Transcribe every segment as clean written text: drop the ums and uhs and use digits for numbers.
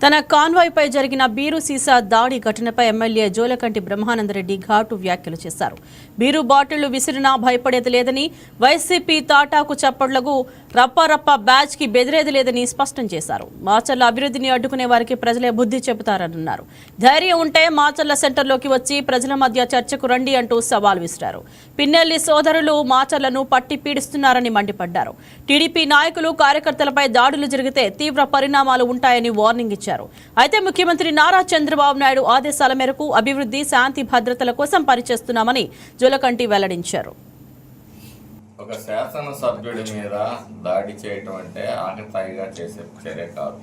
తన కాన్వాయ్పై జరిగిన బీరు సీసా దాడి ఘటనపై ఎమ్మెల్యే జోలకంటి బ్రహ్మానందరెడ్డి ఘాటు వ్యాఖ్యలు చేశారు. బీరు బాటిళ్లు విసిరినా భయపడేది లేదని, వైసీపీ తాటాకు చప్పట్లకు రప్పారప్ప బ్యాచ్ కి బెదిరేది లేదని స్పష్టం చేశారు. మాచర్ల అభివృద్ధిని అడ్డుకునే వారికి ప్రజలే బుద్ధి చెబుతారన్నారు. ధైర్యం ఉంటే మాచర్ల సెంటర్లోకి వచ్చి ప్రజల మధ్య చర్చకు రండి అంటూ సవాల్ విసిరారు. పిన్నెల్లి సోదరులు మాచర్లను పట్టి పీడిస్తున్నారని మండిపడ్డారు. టీడీపీ నాయకులు కార్యకర్తలపై దాడులు జరిగితే తీవ్ర పరిణామాలు ఉంటాయని వార్నింగ్ ఇచ్చారు. అయితే ముఖ్యమంత్రి నారా చంద్రబాబు నాయుడు ఆదేశాల మేరకు అభివృద్ధి, శాంతి భద్రతల కోసం పనిచేస్తున్నామని జోలకంటి వెల్లడించారు. ఒక శాసనసభ్యుడి మీద దాడి చేయటం అంటే ఆగతాయిగా చేసే చర్య కాదు.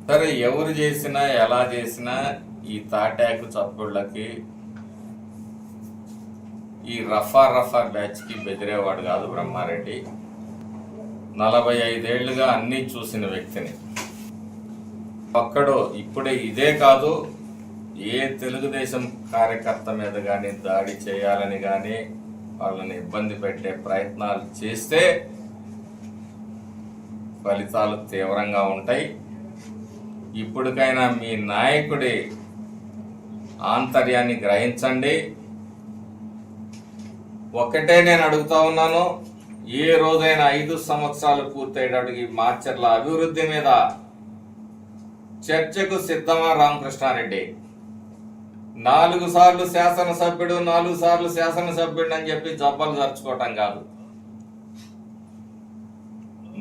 సరే, ఎవరు చేసినా ఎలా చేసినా ఈ తాటాకు చప్పుళ్ళకి, ఈ రఫా బ్యాచ్కి బెదిరేవాడు కాదు బ్రహ్మారెడ్డి. 45 ఏళ్లుగా అన్నీ చూసిన వ్యక్తిని. ఒక్కడు ఇప్పుడే ఇదే కాదు, ఏ తెలుగుదేశం కార్యకర్త మీద కానీ దాడి చేయాలని కానీ వాళ్ళని ఇబ్బంది పెట్టే ప్రయత్నాలు చేస్తే ఫలితాలు తీవ్రంగా ఉంటాయి. ఇప్పటికైనా మీ నాయకుడి ఆంతర్యాన్ని గ్రహించండి. ఒకటే నేను అడుగుతా ఉన్నాను, ఏ రోజైనా 5 సంవత్సరాలు పూర్తయ్యేటప్పటికి మాచర్ల అభివృద్ధి మీద చర్చకు సిద్ధమా రామకృష్ణారెడ్డి? 4 సార్లు శాసనసభ్యుడు, 4 సార్లు శాసనసభ్యుడు అని చెప్పి జబ్బలు జరుచుకోవటం కాదు.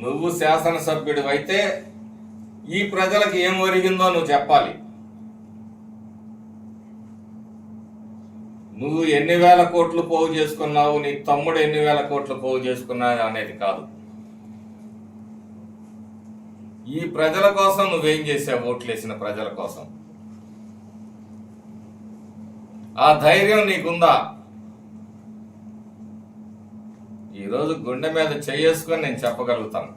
నువ్వు శాసనసభ్యుడు అయితే ఈ ప్రజలకు ఏం ఒరిగిందో నువ్వు చెప్పాలి. నువ్వు ఎన్ని వేల కోట్లు పోగు చేసుకున్నావు, నీ తమ్ముడు ఎన్ని వేల కోట్లు పోగు చేసుకున్నావు అనేది కాదు. ఈ ప్రజల కోసం నువ్వేం చేసావు? ఓట్లేసిన ప్రజల కోసం ఆ ధైర్యం నీకుందా? ఈరోజు గుండె మీద చేసుకొని నేను చెప్పగలుగుతాను,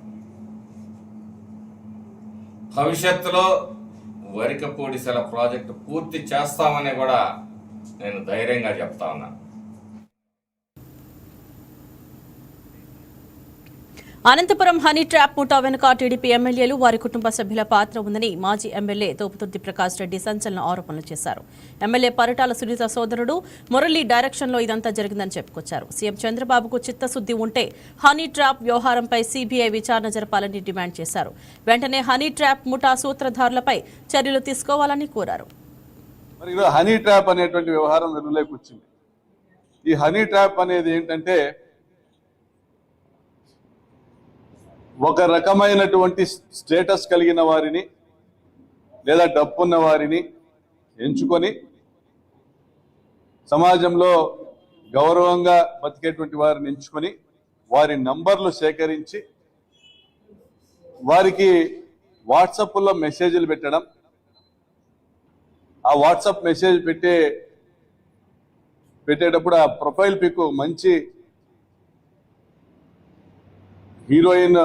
భవిష్యత్తులో వరికపూడిసెల ప్రాజెక్టు పూర్తి చేస్తామని కూడా నేను ధైర్యంగా చెప్తా ఉన్నా. అనంతపురం హనీ ట్రాప్ ముఠా వెనుక టీడీపీ ఎమ్మెల్యేలు, వారి కుటుంబ సభ్యుల పాత్ర ఉందని మాజీ ఎమ్మెల్యే తోపుతుర్తి ప్రకాష్ రెడ్డి సంచలన ఆరోపణలు చేశారు. ఎమ్మెల్యే పరిటాల సునీత సోదరుడు మురళి డైరెక్షన్లో ఇదంతా జరిగిందని చెప్పుకొచ్చారు. సీఎం చంద్రబాబుకు చిత్తశుద్ధి ఉంటే హనీ ట్రాప్ వ్యవహారంపై సీబీఐ విచారణ జరపాలని డిమాండ్ చేశారు. వెంటనే హనీ ట్రాప్ ముఠా సూత్రధారులపై చర్యలు తీసుకోవాలని కోరారు. మరి హనీ ట్రాప్ అనేటువంటి వ్యవహారం వెలుగులోకి వచ్చింది. ఈ హనీ ట్రాప్ అనేది ఏంటంటే, ఒక రకమైనటువంటి స్టేటస్ కలిగిన వారిని లేదా డబ్బున్న వారిని ఎంచుకొని సమాజంలో గౌరవంగా బతికేటువంటి వారిని ఎంచుకొని వారి నంబర్లు సేకరించి వారికి వాట్సాప్లో మెసేజ్లు పెట్టడం, ఆ వాట్సాప్ మెసేజ్ పెట్టేటప్పుడు ఆ ప్రొఫైల్ పిక్ మంచి హీరోయిన్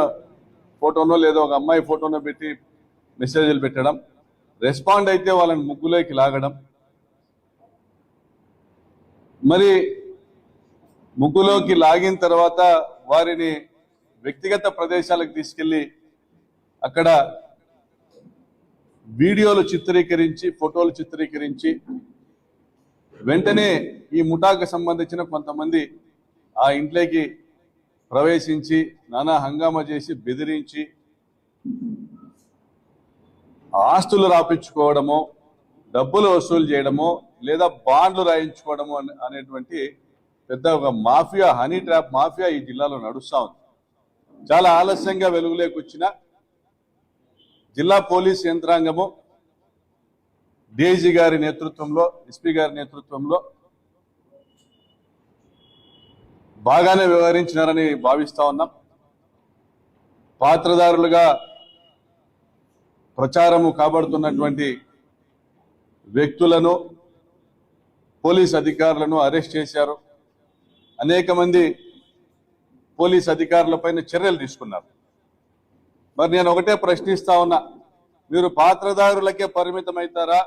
ఫోటోనో లేదా ఒక అమ్మాయి ఫోటోనో పెట్టి మెసేజ్లు పెట్టడం, రెస్పాండ్ అయితే వాళ్ళని ముగ్గులోకి లాగడం, మరి ముగ్గులోకి లాగిన తర్వాత వారిని వ్యక్తిగత ప్రదేశాలకు తీసుకెళ్లి అక్కడ వీడియోలు చిత్రీకరించి, ఫోటోలు చిత్రీకరించి వెంటనే ఈ ముఠాకు సంబంధించిన కొంతమంది ఆ ఇంట్లోకి ప్రవేశించి నానా హంగామా చేసి బెదిరించి ఆస్తులు రాపించుకోవడమో, డబ్బులు వసూలు చేయడమో లేదా బాండ్లు రాయించుకోవడమో అనేటువంటి పెద్ద ఒక మాఫియా, హనీ ట్రాప్ మాఫియా ఈ జిల్లాలో నడుస్తూ ఉంది. చాలా ఆలస్యంగా వెలుగులోకి వచ్చిన జిల్లా పోలీస్ యంత్రాంగము డీఐజీ గారి నేతృత్వంలో, ఎస్పీ గారి నేతృత్వంలో బాగానే వ్యవహరించినారని భావిస్తా ఉన్నాం. పాత్రదారులుగా ప్రచారము కాబడుతున్నటువంటి వ్యక్తులను, పోలీస్ అధికారులను అరెస్ట్ చేశారు. అనేక మంది పోలీస్ అధికారులపైన చర్యలు తీసుకున్నారు. మరి నేను ఒకటే ప్రశ్నిస్తా ఉన్నా, మీరు పాత్రదారులకే పరిమితమవుతారా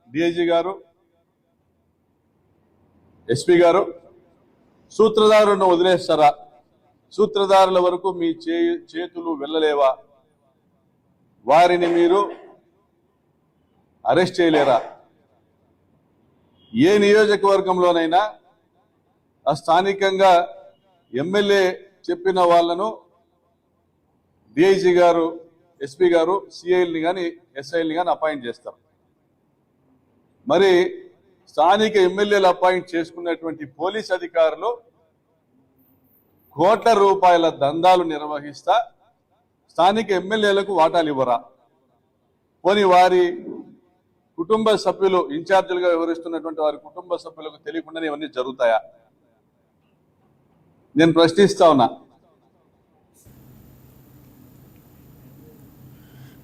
డీఐజీ గారు, ఎస్పీ గారు? సూత్రధారులను వదిలేస్తారా? సూత్రధారుల వరకు మీ చేతులు వెళ్ళలేవా? వారిని మీరు అరెస్ట్ చేయలేరా? ఏ నియోజకవర్గంలోనైనా ఆ స్థానికంగా ఎమ్మెల్యే చెప్పిన వాళ్ళను డిఐజీ గారు, ఎస్పీ గారు సిఐల్ని కానీ ఎస్ఐల్ని కానీ అపాయింట్ చేస్తారు. మరి స్థానిక ఎమ్మెల్యేలు అపాయింట్ చేసుకున్నటువంటి పోలీస్ అధికారులు కోట్ల రూపాయల దందాలు నిర్వహిస్తా స్థానిక ఎమ్మెల్యేలకు వాటాలు ఇవ్వరా? పోనీ వారి కుటుంబ సభ్యులు ఇన్ఛార్జీలుగా వ్యవహరిస్తున్నటువంటి వారి కుటుంబ సభ్యులకు తెలియకుండానే ఇవన్నీ జరుగుతాయా? నేను ప్రశ్నిస్తా ఉన్నా.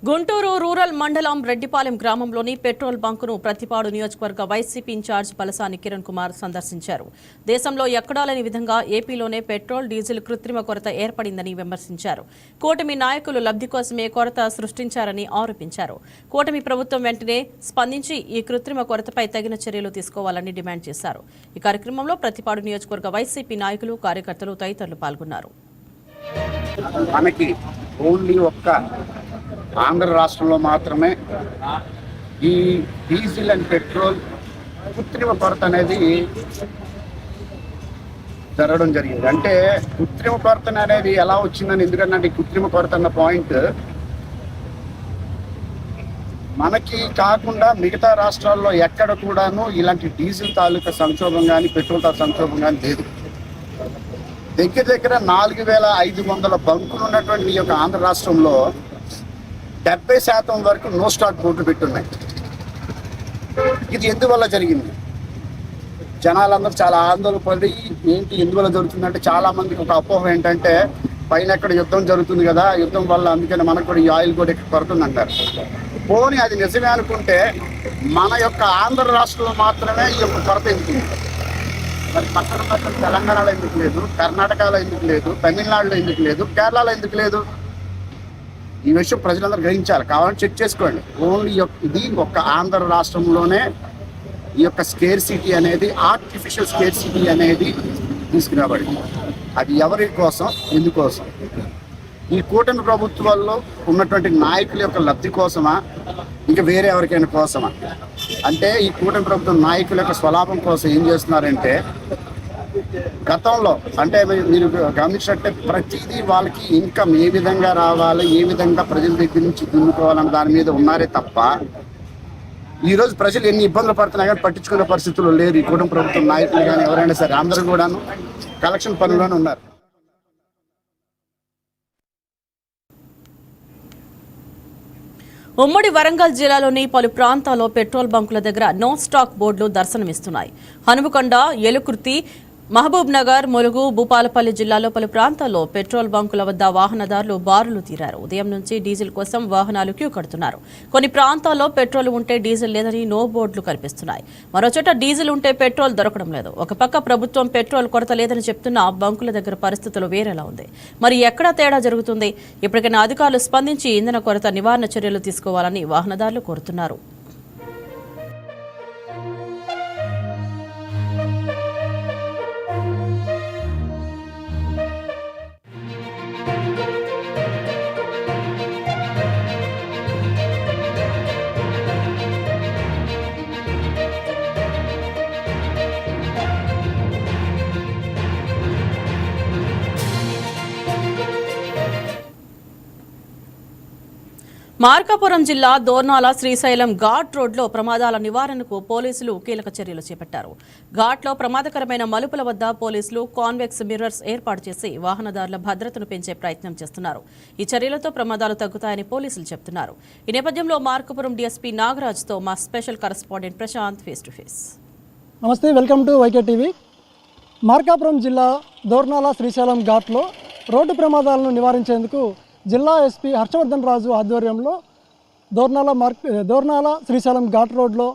గుంటూరు రూరల్ మండలం రెడ్డిపాలెం గ్రామంలోని పెట్రోల్ బంకును ప్రతిపాడు నియోజకవర్గ వైసీపీ ఇన్ఛార్జ్ పలసాని కిరణ్ కుమార్ సందర్శించారు. దేశంలో ఎక్కడా లేని విధంగా ఏపీలోనే పెట్రోల్, డీజిల్ కృత్రిమ కొరత ఏర్పడిందని విమర్శించారు. కూటమి నాయకులు లబ్ధి కోసమే కొరత సృష్టించారని ఆరోపించారు. కూటమి ప్రభుత్వం వెంటనే స్పందించి ఈ కృత్రిమ కొరతపై తగిన చర్యలు తీసుకోవాలని డిమాండ్ చేశారు. ఈ కార్యక్రమంలో ప్రతిపాడు నియోజకవర్గ వైసీపీ నాయకులు, కార్యకర్తలు తదితరులు పాల్గొన్నారు. మనకి ఓన్లీ ఒక్క ఆంధ్ర రాష్ట్రంలో మాత్రమే ఈ డీజిల్ అండ్ పెట్రోల్ కృత్రిమ కొరత అనేది జరగడం జరిగింది. అంటే కృత్రిమ కొరత అనేది ఎలా వచ్చిందని, ఎందుకంటే కృత్రిమ కొరత అన్న పాయింట్ మనకి కాకుండా మిగతా రాష్ట్రాల్లో ఎక్కడ కూడాను ఇలాంటి డీజిల్ తాలూకా సంక్షోభం కానీ పెట్రోల్ తాలూకా సంక్షోభం కానీ లేదు. దగ్గర 4500 బంకులు ఉన్నటువంటి ఈ యొక్క ఆంధ్ర రాష్ట్రంలో 70% వరకు నో స్టాక్ బోర్డు పెట్టున్నాయి. ఇది ఎందువల్ల జరిగింది? జనాలందరూ చాలా ఆందోళన పడి ఏంటి ఎందువల్ల జరుగుతుందంటే, చాలా మందికి ఒక అపోహ ఏంటంటే పైన ఎక్కడ యుద్ధం జరుగుతుంది కదా, యుద్ధం వల్ల అందుకని మనకు కూడా ఈ ఆయిల్ కూడా ఇక్కడ కొడుతుంది అంటారు. పోనీ అది నిజమే అనుకుంటే మన యొక్క ఆంధ్ర రాష్ట్రంలో మాత్రమే ఈ యొక్క కొరత ఎందుకు? మరి పక్కన తెలంగాణలో ఎందుకు లేదు, కర్ణాటకలో ఎందుకు లేదు, తమిళనాడులో ఎందుకు లేదు, కేరళలో ఎందుకు లేదు? ఈ విషయం ప్రజలందరూ గ్రహించాలి. కావాలని చెక్ చేసుకోండి. ఓన్లీ ఇది ఒక్క ఆంధ్ర రాష్ట్రంలోనే ఈ యొక్క స్కేర్ సిటీ అనేది, ఆర్టిఫిషియల్ స్కేర్ సిటీ అనేది తీసుకురాబడింది. అది ఎవరి కోసం, ఎందుకోసం? ఈ కూటమి ప్రభుత్వాల్లో ఉన్నటువంటి నాయకుల యొక్క లబ్ధి కోసమా, ఇంకా వేరే ఎవరికైనా కోసమా? అంటే ఈ కూటమి ప్రభుత్వం నాయకుల యొక్క స్వలాభం కోసం ఏం చేస్తున్నారంటే, గతంలో అంటే మీరు గమనించినట్టే ప్రతిదీ వాళ్ళకి ఇన్కమ్ ఏ విధంగా రావాలి, ఏ విధంగా ప్రజల దగ్గర నుంచి దున్నుకోవాలన్న దాని మీద ఉన్నారే తప్ప ఈరోజు ప్రజలు ఎన్ని ఇబ్బందులు పడుతున్నా కానీ పట్టించుకునే పరిస్థితుల్లో లేరు. ఈ కుటుంబ ప్రభుత్వం నాయకులు కానీ ఎవరైనా సరే అందరూ కూడాను కలెక్షన్ పనుల్లోనే ఉన్నారు. ఉమ్మడి వరంగల్ జిల్లాలోని పలు ప్రాంతాల్లో పెట్రోల్ బంకుల దగ్గర నో స్టాక్ బోర్డులు దర్శనమిస్తున్నాయి. హనుమకొండ, ఎలుకుర్తి, మహబూబ్ నగర్, ములుగు, భూపాలపల్లి జిల్లాలో పలు ప్రాంతాల్లో పెట్రోల్ బంకుల వద్ద వాహనదారులు బారులు తీరారు. ఉదయం నుంచి డీజిల్ కోసం వాహనాలు క్యూ కడుతున్నారు. కొన్ని ప్రాంతాల్లో పెట్రోల్ ఉంటే డీజిల్ లేదని నో బోర్డులు కనిపిస్తున్నాయి. మరోచోట డీజిల్ ఉంటే పెట్రోల్ దొరకడం లేదు. ఒక పక్క ప్రభుత్వం పెట్రోల్ కొరత లేదని చెప్తున్న బంకుల దగ్గర పరిస్థితులు వేరేలా ఉంది. మరి ఎక్కడ తేడా జరుగుతుంది? ఇప్పటికైనా అధికారులు స్పందించి ఇంధన కొరత నివారణ చర్యలు తీసుకోవాలని వాహనదారులు కోరుతున్నారు. మార్కాపురం జిల్లా దోర్నాల శ్రీశైలం ఘాట్ రోడ్లో ప్రమాదాల నివారణకు పోలీసులు కీలక చర్యలు చేపట్టారు. ఘాట్లో ప్రమాదకరమైన మలుపుల వద్ద పోలీసులు కాన్వెక్స్ మిర్రర్స్ ఏర్పాటు చేసి వాహనదారుల భద్రతను పెంచే ప్రయత్నం చేస్తున్నారు. ఈ చర్యలతో ప్రమాదాలు తగ్గుతాయని పోలీసులు చెబుతున్నారు. ఈ నేపథ్యంలో మార్కాపురం డీఎస్పీ నాగరాజ్తో మా special correspondent Prashant face to face. నమస్తే, welcome to YK TV. Markapuram జిల్లా దోర్నాల శ్రీశైలం ఘాట్లో రోడ్డు ప్రమాదాలను నివారించేందుకు జిల్లా ఎస్పీ హర్షవర్ధన్ రాజు ఆధ్వర్యంలో దోర్నాల శ్రీశైలం ఘాట్ రోడ్లో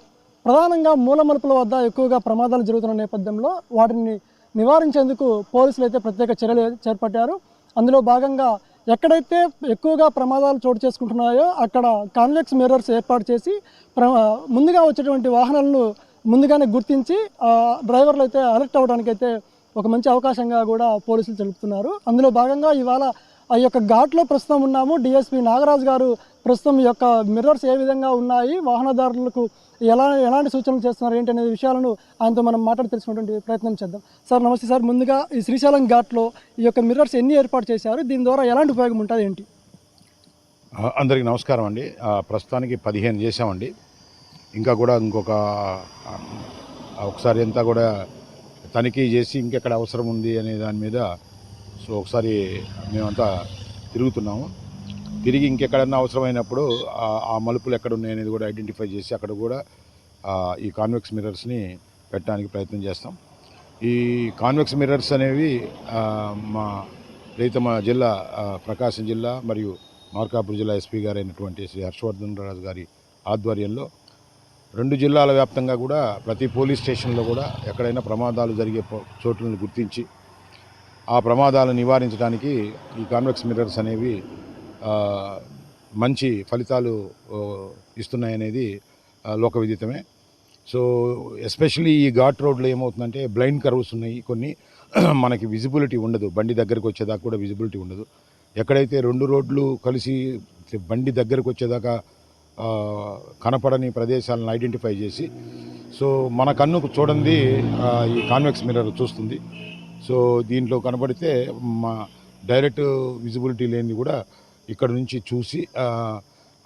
ప్రధానంగా మూల మలుపుల వద్ద ఎక్కువగా ప్రమాదాలు జరుగుతున్న నేపథ్యంలో వాటిని నివారించేందుకు పోలీసులు అయితే ప్రత్యేక చర్యలు చేపట్టారు. అందులో భాగంగా ఎక్కడైతే ఎక్కువగా ప్రమాదాలు చోటు చేసుకుంటున్నాయో అక్కడ కాన్వెక్స్ మిర్రర్స్ ఏర్పాటు చేసి ముందుగా వచ్చేటువంటి వాహనాలను ముందుగానే గుర్తించి డ్రైవర్లు అయితే అలర్ట్ అవ్వడానికి అయితే ఒక మంచి అవకాశంగా కూడా పోలీసులు తెలుపుతున్నారు. అందులో భాగంగా ఇవాళ ఆ యొక్క ఘాట్లో ప్రస్తుతం ఉన్నాము. డిఎస్పీ నాగరాజు గారు ప్రస్తుతం ఈ యొక్క మిర్రర్స్ ఏ విధంగా ఉన్నాయి, వాహనదారులకు ఎలాంటి సూచనలు చేస్తున్నారు ఏంటి అనే విషయాలను ఆయనతో మనం మాట్లాడి తెలుసుకునేటువంటి ప్రయత్నం చేద్దాం. సార్ నమస్తే సార్. ముందుగా ఈ శ్రీశైలం ఘాట్లో ఈ యొక్క మిర్రర్స్ ఎన్ని ఏర్పాటు చేశారు, దీని ద్వారా ఎలాంటి ఉపయోగం ఉంటుంది ఏంటి? అందరికీ నమస్కారం అండి. ప్రస్తుతానికి 15 చేసామండి. ఇంకా కూడా ఒకసారి అంతా కూడా తనిఖీ చేసి ఇంకెక్కడ అవసరం ఉంది అనే దాని మీద ఒకసారి మేమంతా తిరుగుతున్నాము. తిరిగి ఇంకెక్కడన్నా అవసరమైనప్పుడు ఆ మలుపులు ఎక్కడ ఉన్నాయి అనేది కూడా ఐడెంటిఫై చేసి అక్కడ కూడా ఈ కాన్వెక్స్ మిర్రర్స్ని పెట్టడానికి ప్రయత్నం చేస్తాం. ఈ కాన్వెక్స్ మిర్రర్స్ అనేవి మా రైతమ జిల్లా ప్రకాశం జిల్లా మరియు మార్కాపురం జిల్లా ఎస్పీ గారు అయినటువంటి శ్రీ హర్షవర్ధన్ రాజు గారి ఆధ్వర్యంలో 2 జిల్లాల వ్యాప్తంగా కూడా ప్రతి పోలీస్ స్టేషన్లో కూడా ఎక్కడైనా ప్రమాదాలు జరిగే చోట్లను గుర్తించి ఆ ప్రమాదాలను నివారించడానికి ఈ కాన్వెక్స్ మిర్రర్స్ అనేవి మంచి ఫలితాలు ఇస్తున్నాయనేది లోక విదితమే. సో ఎస్పెషల్లీ ఈ ఘాట్ రోడ్లో ఏమవుతుందంటే బ్లైండ్ కర్వ్స్ ఉన్నాయి, కొన్ని మనకి విజిబిలిటీ ఉండదు, బండి దగ్గరకు వచ్చేదాకా కూడా విజిబిలిటీ ఉండదు. ఎక్కడైతే 2 రోడ్లు కలిసి బండి దగ్గరకు వచ్చేదాకా కనపడని ప్రదేశాలను ఐడెంటిఫై చేసి సో మన కన్నుకు చూడండి ఈ కాన్వెక్స్ మిర్రర్ చూస్తుంది. సో దీంట్లో కనబడితే మా డైరెక్ట్ విజిబిలిటీ లేనిది కూడా ఇక్కడ నుంచి చూసి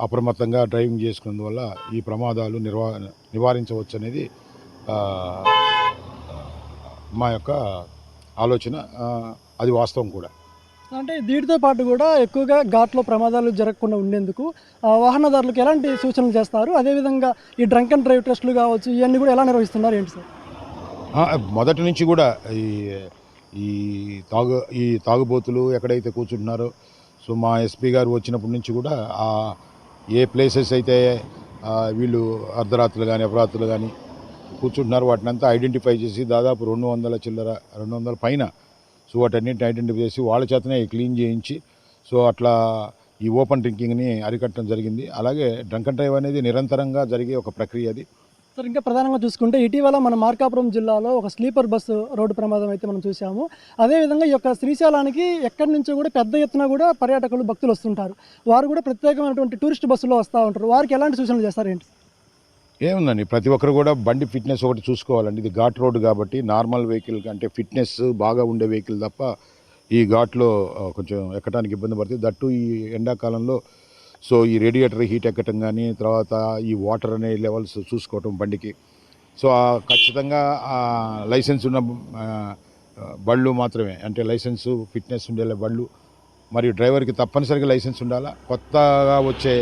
అప్రమత్తంగా డ్రైవింగ్ చేసుకున్నందువల్ల ఈ ప్రమాదాలు నివారించవచ్చు అనేది మా యొక్క ఆలోచన. అది వాస్తవం కూడా. అంటే వీటితో పాటు కూడా ఎక్కువగా ఘాట్లో ప్రమాదాలు జరగకుండా ఉండేందుకు వాహనదారులకు ఎలాంటి సూచనలు చేస్తారు, అదేవిధంగా ఈ డ్రంక్ అండ్ డ్రైవ్ టెస్టులు కావచ్చు ఇవన్నీ కూడా ఎలా నిర్వహిస్తున్నారు ఏంటి సార్? మొదటి నుంచి కూడా ఈ తాగుబోతులు ఎక్కడైతే కూర్చుంటున్నారో సో మా ఎస్పీ గారు వచ్చినప్పటి నుంచి కూడా ఏ ప్లేసెస్ అయితే వీళ్ళు అర్ధరాత్రులు కానీ అపరాత్రులు కానీ కూర్చుంటున్నారు వాటిని అంతా ఐడెంటిఫై చేసి దాదాపు 200 పైన సో వాటన్నిటిని ఐడెంటిఫై చేసి వాళ్ళ చేతనే క్లీన్ చేయించి సో అట్లా ఈ ఓపెన్ డ్రింకింగ్ని అరికట్టడం జరిగింది. అలాగే డ్రంక్ అండ్ డ్రైవ్ అనేది నిరంతరంగా జరిగే ఒక ప్రక్రియ అది. సార్ ఇంకా ప్రధానంగా చూసుకుంటే ఇటీవల మన మార్కాపురం జిల్లాలో ఒక స్లీపర్ బస్సు రోడ్డు ప్రమాదం అయితే మనం చూసాము. అదేవిధంగా ఈ యొక్క శ్రీశైలానికి ఎక్కడి నుంచో కూడా పెద్ద ఎత్తున కూడా పర్యాటకులు భక్తులు వస్తుంటారు. వారు కూడా ప్రత్యేకమైనటువంటి టూరిస్ట్ బస్సులో వస్తూ ఉంటారు. వారికి ఎలాంటి సూచనలు చేస్తారు ఏంటి? ఏముందండి, ప్రతి ఒక్కరు కూడా బండి ఫిట్నెస్ ఒకటి చూసుకోవాలండి. ఇది ఘాట్ రోడ్డు కాబట్టి నార్మల్ వెహికల్ అంటే ఫిట్నెస్ బాగా ఉండే వెహికల్ తప్ప ఈ ఘాట్లో కొంచెం ఎక్కడానికి ఇబ్బంది పడుతుంది. దట్టు ఈ ఎండాకాలంలో సో ఈ రేడియేటర్ హీట్ ఎక్కటం కానీ తర్వాత ఈ వాటర్ అనే లెవెల్స్ చూసుకోవటం బండికి. సో ఖచ్చితంగా లైసెన్స్ ఉన్న బళ్ళు మాత్రమే, అంటే లైసెన్సు ఫిట్నెస్ ఉండే బళ్ళు మరియు డ్రైవర్కి తప్పనిసరిగా లైసెన్స్ ఉండాలా. కొత్తగా వచ్చే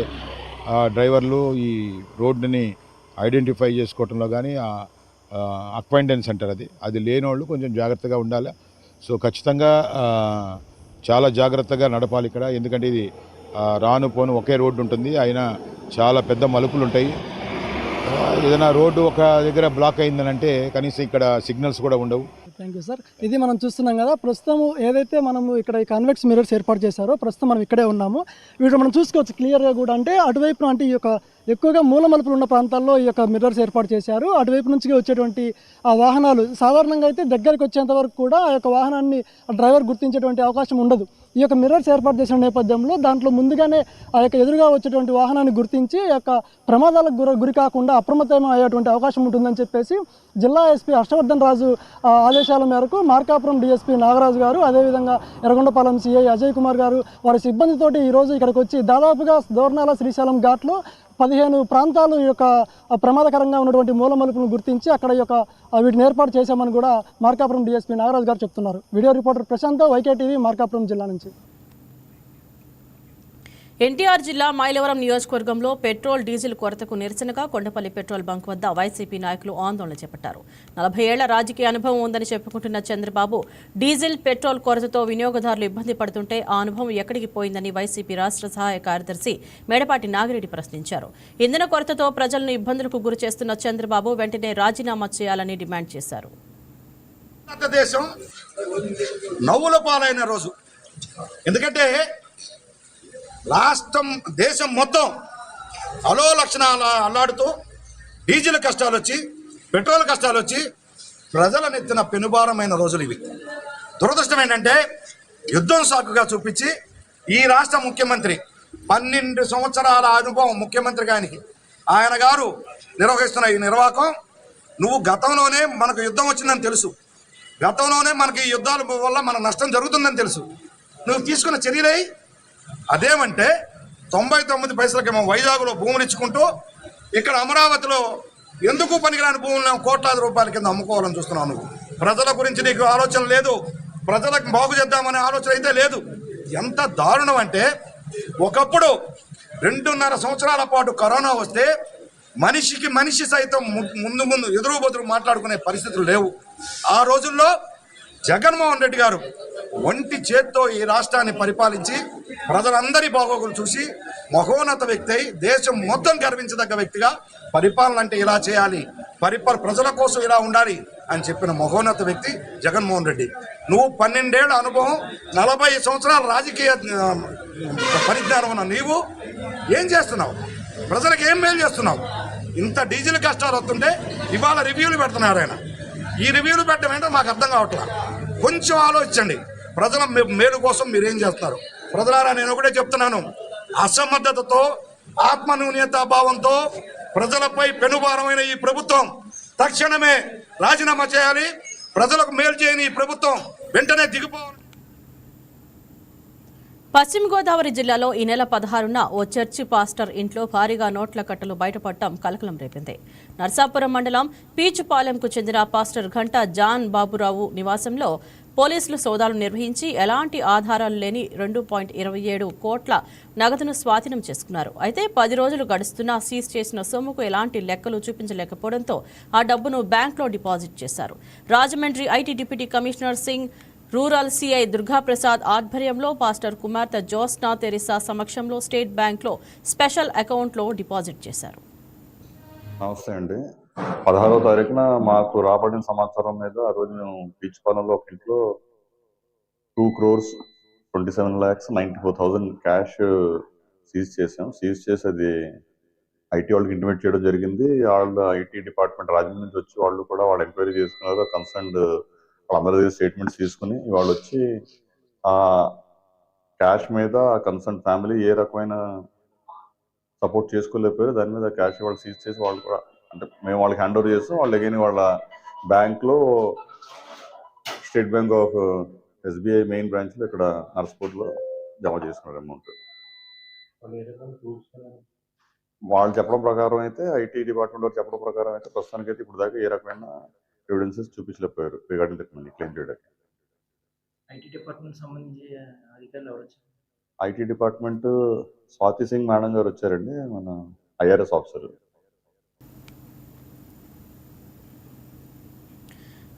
డ్రైవర్లు ఈ రోడ్డుని ఐడెంటిఫై చేసుకోవటంలో కానీ అక్వైంటెన్స్ అంటారు అది లేని వాళ్ళు కొంచెం జాగ్రత్తగా ఉండాలి. సో ఖచ్చితంగా చాలా జాగ్రత్తగా నడపాలి ఇక్కడ. ఎందుకంటే ఇది రాను పోను ఒకే రోడ్డు ఉంటుంది, అయినా చాలా పెద్ద మలుపులు ఉంటాయి. ఏదైనా రోడ్డు ఒక దగ్గర బ్లాక్ అయిందనంటే కనీసం ఇక్కడ సిగ్నల్స్ కూడా ఉండవు. Thank you sir. ఇది మనం చూస్తున్నాం కదా, ప్రస్తుతం ఏదైతే మనము ఇక్కడ ఈ కాన్వెక్స్ మిర్రర్స్ ఏర్పాటు చేశారో ప్రస్తుతం మనం ఇక్కడే ఉన్నాము. వీటిలో మనం చూసుకోవచ్చు క్లియర్గా కూడా. అంటే అటువైపు అంటే ఈ యొక్క ఎక్కువగా మూల మలుపులు ఉన్న ప్రాంతాల్లో ఈ యొక్క మిర్రర్స్ ఏర్పాటు చేశారు. అటువైపు నుంచి వచ్చేటువంటి ఆ వాహనాలు సాధారణంగా అయితే దగ్గరికి వచ్చేంత వరకు కూడా ఆ యొక్క వాహనాన్ని డ్రైవర్ గుర్తించేటువంటి అవకాశం ఉండదు. ఈ యొక్క మిర్రర్స్ ఏర్పాటు చేసిన నేపథ్యంలో దాంట్లో ముందుగానే ఆ యొక్క ఎదురుగా వచ్చేటువంటి వాహనాన్ని గుర్తించి ఆ యొక్క ప్రమాదాలకు గురి కాకుండా అప్రమత్తం అయ్యేటువంటి అవకాశం ఉంటుందని చెప్పేసి జిల్లా ఎస్పీ హర్షవర్ధన్ రాజు ఆదేశాల మేరకు మార్కాపురం డిఎస్పీ నాగరాజు గారు, అదేవిధంగా ఎర్రగొండపాలెం సిఐ అజయ్ కుమార్ గారు వారి సిబ్బందితోటి ఈరోజు ఇక్కడికి వచ్చి దాదాపుగా దోర్నాల శ్రీశైలం ఘాట్లో 15 ప్రాంతాలు ఈ యొక్క ప్రమాదకరంగా ఉన్నటువంటి మూల మలుపులను గుర్తించి అక్కడ ఈ యొక్క వీటిని ఏర్పాటు చేశామని కూడా మార్కాపురం డిఎస్పీ నాగరాజు గారు చెప్తున్నారు. వీడియో రిపోర్టర్ ప్రశాంత్, వైకేటీవీ, మార్కాపురం జిల్లా నుంచి. ఎన్టీఆర్ జిల్లా మైలవరం నియోజకవర్గంలో పెట్రోల్ డీజిల్ కొరతకు నిరసనగా కొండపల్లి పెట్రోల్ బంక్ వద్ద వైసీపీ నాయకులు ఆందోళన చేపట్టారు. 40 ఏళ్ల రాజకీయ అనుభవం ఉందని చెప్పుకుంటున్న చంద్రబాబు డీజిల్ పెట్రోల్ కొరతతో వినియోగదారులు ఇబ్బంది పడుతుంటే ఆ అనుభవం ఎక్కడికి పోయిందని వైసీపీ రాష్ట్ర సహాయ కార్యదర్శి మేడపాటి నాగిరెడ్డి ప్రశ్నించారు. ఇంధన కొరతతో ప్రజలను ఇబ్బందులకు గురి చేస్తున్న చంద్రబాబు వెంటనే రాజీనామా చేయాలని డిమాండ్ చేశారు. భారతదేశం నవ్వుల పాలైన రోజు, ఎందుకంటే రాష్ట్రం దేశం మొత్తం అలో లక్షణాలు అల్లాడుతూ డీజిల్ కష్టాలు వచ్చి పెట్రోల్ కష్టాలు వచ్చి ప్రజల నెత్తిన పెనుభారమైన రోజులు ఇవి. దురదృష్టం ఏంటంటే యుద్ధం సాకుగా చూపించి ఈ రాష్ట్ర ముఖ్యమంత్రి 12 సంవత్సరాల అనుభవం ముఖ్యమంత్రి గారికి, ఆయన గారు నిర్వహిస్తున్న ఈ నిర్వాహకం, నువ్వు గతంలోనే మనకు యుద్ధం వచ్చిందని తెలుసు, గతంలోనే మనకి ఈ యుద్ధాల వల్ల మన నష్టం జరుగుతుందని తెలుసు, నువ్వు తీసుకున్న చర్యలే అదేమంటే 99 పైసలకేమో వైజాగ్లో భూములు ఇచ్చుకుంటూ ఇక్కడ అమరావతిలో ఎందుకు పనికిరాని భూములను కోట్లాది రూపాయల కింద అమ్ముకోవాలని చూస్తున్నావు. నువ్వు ప్రజల గురించి నీకు ఆలోచన లేదు, ప్రజలకు బాగు చేద్దామనే ఆలోచన అయితే లేదు. ఎంత దారుణం అంటే ఒకప్పుడు 2.5 సంవత్సరాల పాటు కరోనా వస్తే మనిషికి మనిషి సైతం ముందు ఎదురు బదురు మాట్లాడుకునే పరిస్థితులు లేవు. ఆ రోజుల్లో జగన్మోహన్ రెడ్డి గారు ఒంటి చేత్తో ఈ రాష్ట్రాన్ని పరిపాలించి ప్రజలందరి బాగోగులు చూసి మహోన్నత వ్యక్తి అయి దేశం మొత్తం గర్వించదగ్గ వ్యక్తిగా పరిపాలన అంటే ఇలా చేయాలి, ప్రజల కోసం ఇలా ఉండాలి అని చెప్పిన మహోన్నత వ్యక్తి జగన్మోహన్ రెడ్డి. నువ్వు 12 ఏళ్ల అనుభవం, 40 సంవత్సరాల రాజకీయ పరిజ్ఞానం ఉన్న నీవు ఏం చేస్తున్నావు? ప్రజలకు ఏం మేలు చేస్తున్నావు? ఇంత డీజిల్ కష్టాలు వస్తుంటే ఇవాళ రివ్యూలు పెడుతున్నారు ఆయన. ఈ రివ్యూలు పెట్టడం ఏంటో మాకు అర్థం కావట్లా. కొంచెం ఆలోచించండి, ప్రజల మేలు కోసం మీరేం చేస్తున్నారు. ప్రజలారా, నేను ఒకటే చెప్తున్నాను, అసమర్థతతో ఆత్మన్యూన్యతాభావంతో ప్రజలపై పెనుభారమైన ఈ ప్రభుత్వం తక్షణమే రాజీనామా చేయాలి. ప్రజలకు మేలు చేయని ఈ ప్రభుత్వం వెంటనే దిగిపోవాలి. పశ్చిమ గోదావరి జిల్లాలో ఈ నెల 16న ఓ చర్చి పాస్టర్ ఇంట్లో భారీగా నోట్ల కట్టలు బయటపడటం కలకలం రేపింది. నర్సాపురం మండలం పీచుపాలెంకు చెందిన పాస్టర్ ఘంటా జాన్ బాబురావు నివాసంలో పోలీసులు సోదాలు నిర్వహించి ఎలాంటి ఆధారాలు లేని 2.27 కోట్ల నగదును స్వాధీనం చేసుకున్నారు. అయితే 10 రోజులు గడుస్తున్నా సీజ్ చేసిన సొమ్ముకు ఎలాంటి లెక్కలు చూపించలేకపోవడంతో ఆ డబ్బును బ్యాంక్లో డిపాజిట్ చేశారు. Rajahmundry IT deputy commissioner Singh, rural CI Durgaprasad ఆధ్వర్యంలో పాస్టర్ కుమార్తె జోస్నా తెరిసా సమక్షంలో స్టేట్ బ్యాంక్లో స్పెషల్ అకౌంట్లో డిపాజిట్ చేశారు. నమస్తే అండి. 16వ తారీఖున మాకు రాబడిన సమాచారం మీద ఆ రోజు మేము పీచుపాలెంలో ఒక ఇంట్లో 2,27,94,000 క్యాష్ సీజ్ చేసాం. సీజ్ చేసి అది ఐటీ వాళ్ళకి ఇంటిమేట్ చేయడం జరిగింది. వాళ్ళు ఐటీ డిపార్ట్మెంట్ రాజమండ్రి నుంచి వచ్చి వాళ్ళు కూడా వాళ్ళు ఎంక్వైరీ చేసుకున్నారు. కన్సర్న్డ్ వాళ్ళందరి దగ్గర స్టేట్మెంట్స్ తీసుకుని వాళ్ళు వచ్చి ఆ క్యాష్ మీద కన్సర్న్ ఫ్యామిలీ ఏ రకమైన సపోర్ట్ చేసుకోలేకపోయారు. దాని మీద క్యాష్ వాళ్ళు సీజ్ చేసి వాళ్ళు కూడా, అంటే మేము వాళ్ళకి హ్యాండ్ ఓవర్ చేస్తాం. వాళ్ళు అగైన్ వాళ్ళ బ్యాంక్లో state bank of SBI main బ్రాంచ్లో ఇక్కడ నర్స్పూర్లో జమ చేసుకున్నారు అమౌంట్. వాళ్ళు చెప్పడం ప్రకారం అయితే, ఐటీ డిపార్ట్మెంట్ వాళ్ళు చెప్పడం ప్రకారం అయితే ప్రస్తుతానికి అయితే ఇప్పుడు దాకా ఏ రకమైన ఎవిడెన్సెస్ చూపించలేకపోయారు రిగార్డింగ్ దట్ మనీ క్లెయిమ్ చేయడానికి. ఐటీ డిపార్ట్మెంట్ సంబంధించి అధికారులు ఎవరు వచ్చారు? IT department Swati Singh madam గారు వచ్చారండి, మన ఐఆర్ఎస్ ఆఫీసర్.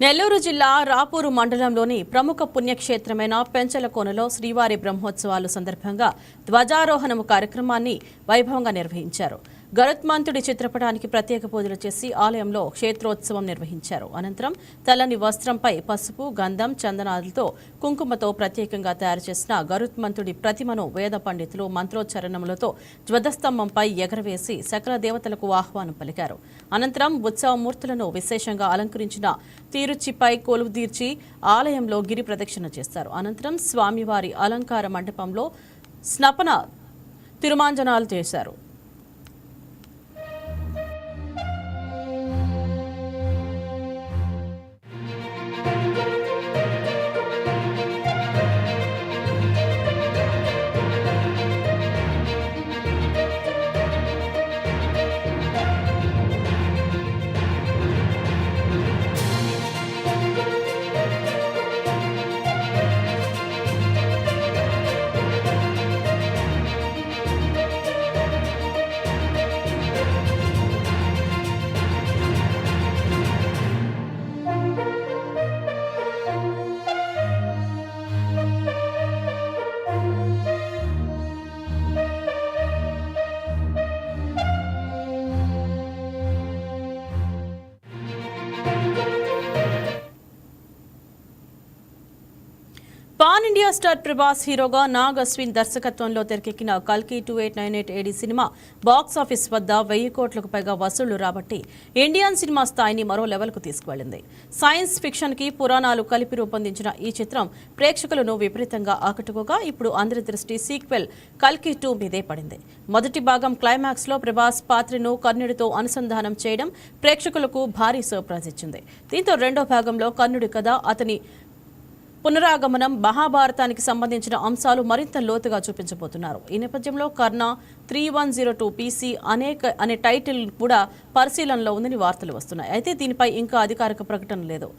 నెల్లూరు జిల్లా రాపూరు మండలంలోని ప్రముఖ పుణ్యక్షేత్రమైన పెంచలకోనలో శ్రీవారి బ్రహ్మోత్సవాలు సందర్భంగా ధ్వజారోహణం కార్యక్రమాన్ని వైభవంగా నిర్వహించారు. గరుత్మంతుడి చిత్రపటానికి ప్రత్యేక పూజలు చేసి ఆలయంలో క్షేత్రోత్సవం నిర్వహించారు. అనంతరం తెల్లని వస్త్రంపై పసుపు, గంధం, చందనాలతో కుంకుమతో ప్రత్యేకంగా తయారు చేసిన గరుత్మంతుడి ప్రతిమను వేద పండితులు మంత్రోచ్చరణములతో ధ్వజస్తంభంపై ఎగరవేసి సకల దేవతలకు ఆహ్వానం పలికారు. అనంతరం ఉత్సవమూర్తులను విశేషంగా అలంకరించిన తీరుచిపై కొలువుదీర్చి ఆలయంలో గిరి ప్రదక్షిణ చేస్తారు. అనంతరం స్వామివారి అలంకార మండపంలో స్నపన తిరుమాంజనాలు చేశారు. మెగాస్టార్ ప్రభాస్ హీరోగా నాగ్ అశ్విన్ దర్శకత్వంలో తెరకెక్కిన కల్కి 2898 AD సినిమా బాక్స్ ఆఫీస్ వద్ద 1000 కోట్లకు పైగా వసూళ్లు రాబట్టి ఇండియన్ సినిమా స్థాయిని మరో లెవెల్కు తీసుకువెళ్లింది. సైన్స్ ఫిక్షన్ కి పురాణాలు కలిపి రూపొందించిన ఈ చిత్రం ప్రేక్షకులను విపరీతంగా ఆకట్టుకోగా ఇప్పుడు అందరి దృష్టి సీక్వెల్ కల్కి 2 మీదే పడింది. మొదటి భాగం క్లైమాక్స్ లో ప్రభాస్ పాత్రను కర్ణుడితో అనుసంధానం చేయడం ప్రేక్షకులకు భారీ సర్ప్రైజ్ ఇచ్చింది. దీంతో రెండో భాగంలో కర్ణుడి కథ, అతని పునరాగమనం, మహాభారతానికి సంబంధించిన అంశాలు మరింత లోతుగా చూపించబోతున్నారు. ఈ నేపథ్యంలో కర్ణ 3102 PC అనే టైటిల్ కూడా పరిశీలనలో ఉందని వార్తలు వస్తున్నాయి. అయితే దీనిపై ఇంకా అధికారిక ప్రకటన లేదు.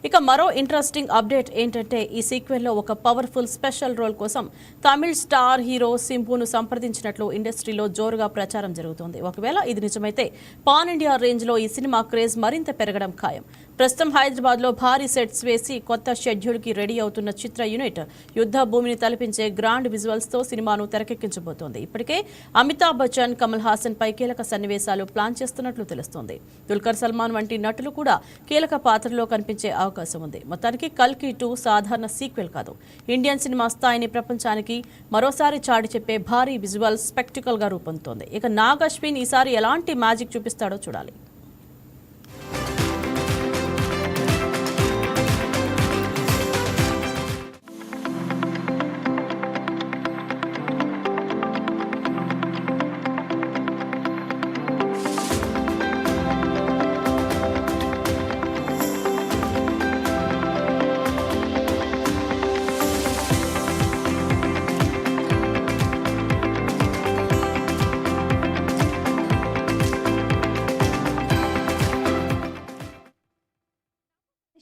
ఇక మరో ఇంట్రెస్టింగ్ అప్డేట్ ఏంటంటే ఈ సీక్వెల్లో ఒక పవర్ఫుల్ స్పెషల్ రోల్ కోసం తమిళ్ స్టార్ హీరో సింపును సంప్రదించినట్లు ఇండస్ట్రీలో జోరుగా ప్రచారం జరుగుతోంది. ఒకవేళ ఇది నిజమైతే పాన్ ఇండియా రేంజ్లో ఈ సినిమా క్రేజ్ మరింత పెరగడం ఖాయం. ప్రస్తుతం హైదరాబాద్లో భారీ సెట్స్ వేసి కొత్త షెడ్యూల్కి రెడీ అవుతున్న చిత్ర యూనిట్ యుద్ధ భూమిని తలపించే గ్రాండ్ విజువల్స్తో సినిమాను తెరకెక్కించబోతోంది. ఇప్పటికే అమితాబ్ బచ్చన్, కమల్ హాసన్ పై కీలక సన్నివేశాలు ప్లాన్ చేస్తున్నట్లు తెలుస్తోంది. దుల్కర్ సల్మాన్ వంటి నటులు కూడా కీలక పాత్రలో కనిపించే అవకాశం ఉంది. మొత్తానికి కల్కి 2 సాధారణ సీక్వెల్ కాదు, ఇండియన్ సినిమా స్థాయిని ప్రపంచానికి మరోసారి చాటి చెప్పే భారీ విజువల్ స్పెక్టికల్ గా రూపొందుతోంది. ఇక నాగ్ అశ్విన్ ఈసారి ఎలాంటి మ్యాజిక్ చూపిస్తాడో చూడాలి.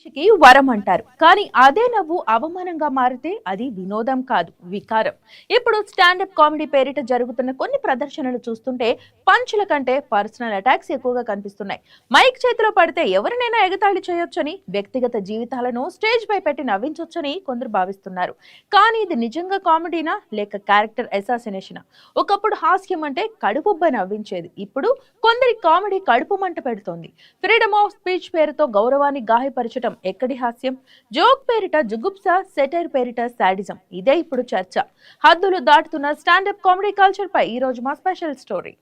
మనిషికి వరం అంటారు, కానీ అదే నవ్వు అవమానంగా మారితే అది వినోదం కాదు, వికారం. ఇప్పుడు స్టాండప్ కామెడీ పేరిట జరుగుతున్న కొన్ని ప్రదర్శనలు చూస్తుంటే పంచుల కంటే పర్సనల్ అటాక్స్ ఎక్కువగా కనిపిస్తున్నాయి. మైక్ చేతిలో పడితే ఎవరినైనా ఎగతాళి చేయొచ్చని, వ్యక్తిగత జీవితాలను స్టేజ్ పై పెట్టి నవ్వించొచ్చని కొందరు భావిస్తున్నారు. కానీ ఇది నిజంగా కామెడీనా లేక క్యారెక్టర్ అసాసినేషనా? ఒకప్పుడు హాస్యం అంటే కడుపుబ్బ నవ్వించేది, ఇప్పుడు కొందరి కామెడీ కడుపు మంట పెడుతోంది. ఫ్రీడమ్ ఆఫ్ స్పీచ్ పేరుతో గౌరవాన్ని గాయపరచడం ఎక్కడి హాస్యం? జోక్ పేరిట జుగుప్స, సెటైర్ పేరిట సాడిజం, ఇదే ఇప్పుడు చర్చ. హద్దులు దాటుతున్న స్టాండప్ కామెడీ కల్చర్ పై ఈ రోజు మా స్పెషల్ స్టోరీ.